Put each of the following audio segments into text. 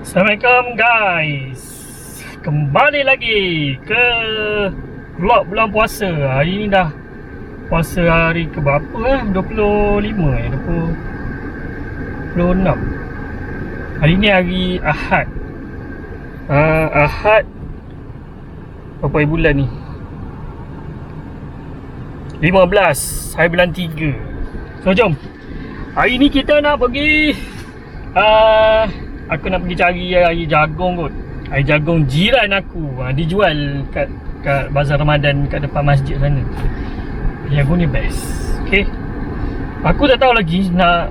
Assalamualaikum guys. Kembali lagi ke vlog bulan puasa. Hari ni dah puasa hari ke berapa 25 26. Hari ni hari Ahad. Ahad berapa bulan ni? 15 hari bulan 3. So jom. Hari ni kita nak pergi aku nak pergi cari air jagung kot. Air jagung jiran aku. Dijual kat bazar Ramadan kat depan masjid sana. Air jagung ni best. Okay. Aku tak tahu lagi nak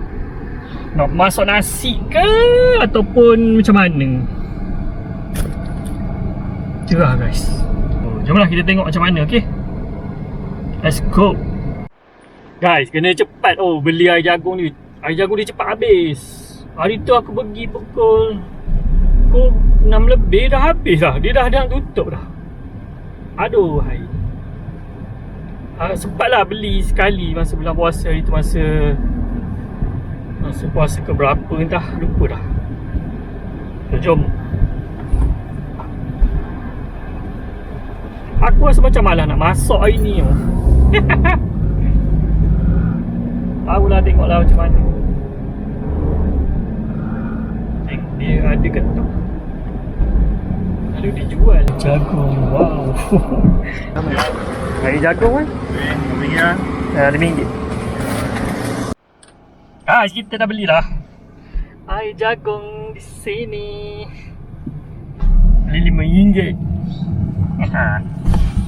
masak nasi ke ataupun macam mana. Cerah guys. Jomlah kita tengok macam mana, okay? Let's go. Guys, kena cepat beli air jagung ni. Air jagung dia cepat habis. Hari tu aku pergi pukul 6 lebih dah habis dah. Dia dah nak tutup dah. Aduh hai. Sempatlah beli sekali masa bulan puasa hari tu, masa puasa ke berapa entah, lupa dah. So, jom. Aku rasa macam malas nak masak hari ni. Tahulah, tengoklah macam mana. Dia ada ketuk. Lalu dijual jagung. Wow. Air jagung kan? RM5. Kita dah belilah air jagung di sini. Beli RM5.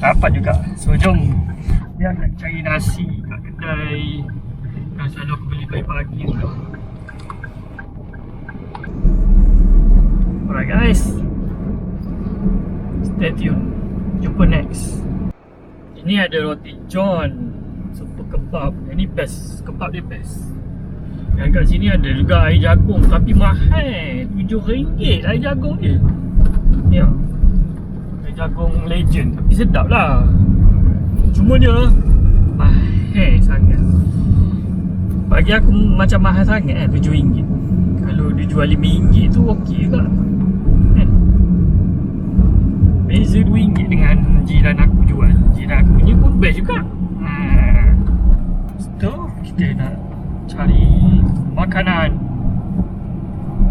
Dapat juga. So jom. Dia nak cari nasi kat kedai. Dah selalu aku beli pagi-pagi tu. Alright guys, stay tune. Jumpa next. Ini ada roti john, super kebab. Ini best, kebab dia best. Dan kat sini ada juga air jagung, tapi mahal, RM7 air jagung dia. Ya, air jagung legend, tapi sedap lah. Cuma dia mahal sangat. Bagi aku macam mahal sangat RM7. Kalau dia jual RM5 tu okey juga. Beza RM2 dengan jiran aku jual. Jiran aku punya pun best juga. So kita nak cari makanan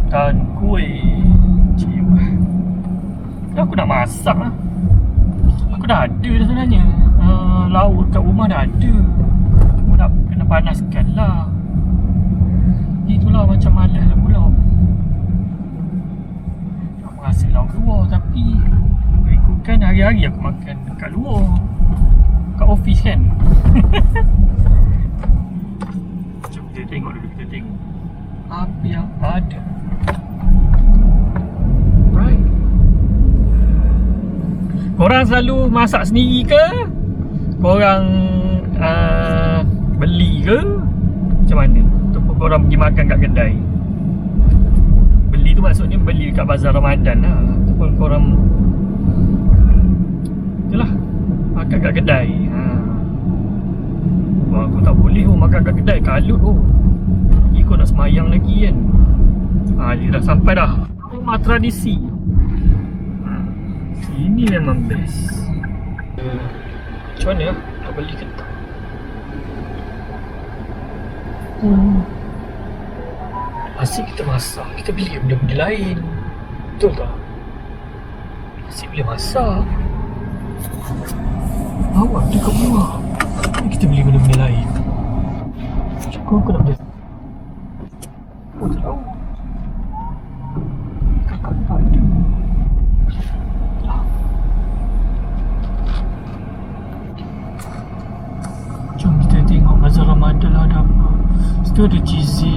dan kuih. Aku nak masak lah. Aku dah ada dah sebenarnya. Lauk kat rumah dah ada. Aku nak kena panaskan lah. Itulah macam malas lah pula. Nak rasa lauk luar, tapi ikutkan hari-hari aku makan kat luar, kat office kan. Jom kita tengok dulu, kita tengok apa yang ada. Right. Korang selalu masak sendiri ke? Korang beli ke? Macam mana? Ataupun korang pergi makan kat kedai? Beli tu maksudnya beli dekat bazar Ramadan lah. Ataupun korang itulah, makan kat kedai. Aku tak boleh makan kat kedai, kalut ni kau nak semayang lagi kan. Dia dah sampai dah. Rumah tradisi. Ini memang best. Macam mana nak beli ke tak? Asyik kita masak, kita beli benda-benda lain. Betul tak? Asyik boleh masak. Awak tu kat rumah. Kita beli benda-benda lain. Cukup aku nak beli. Tak tahu. Kakak tak ada. Jom kita tengok bazar Ramadan lah ada apa. Situ ada cheesy.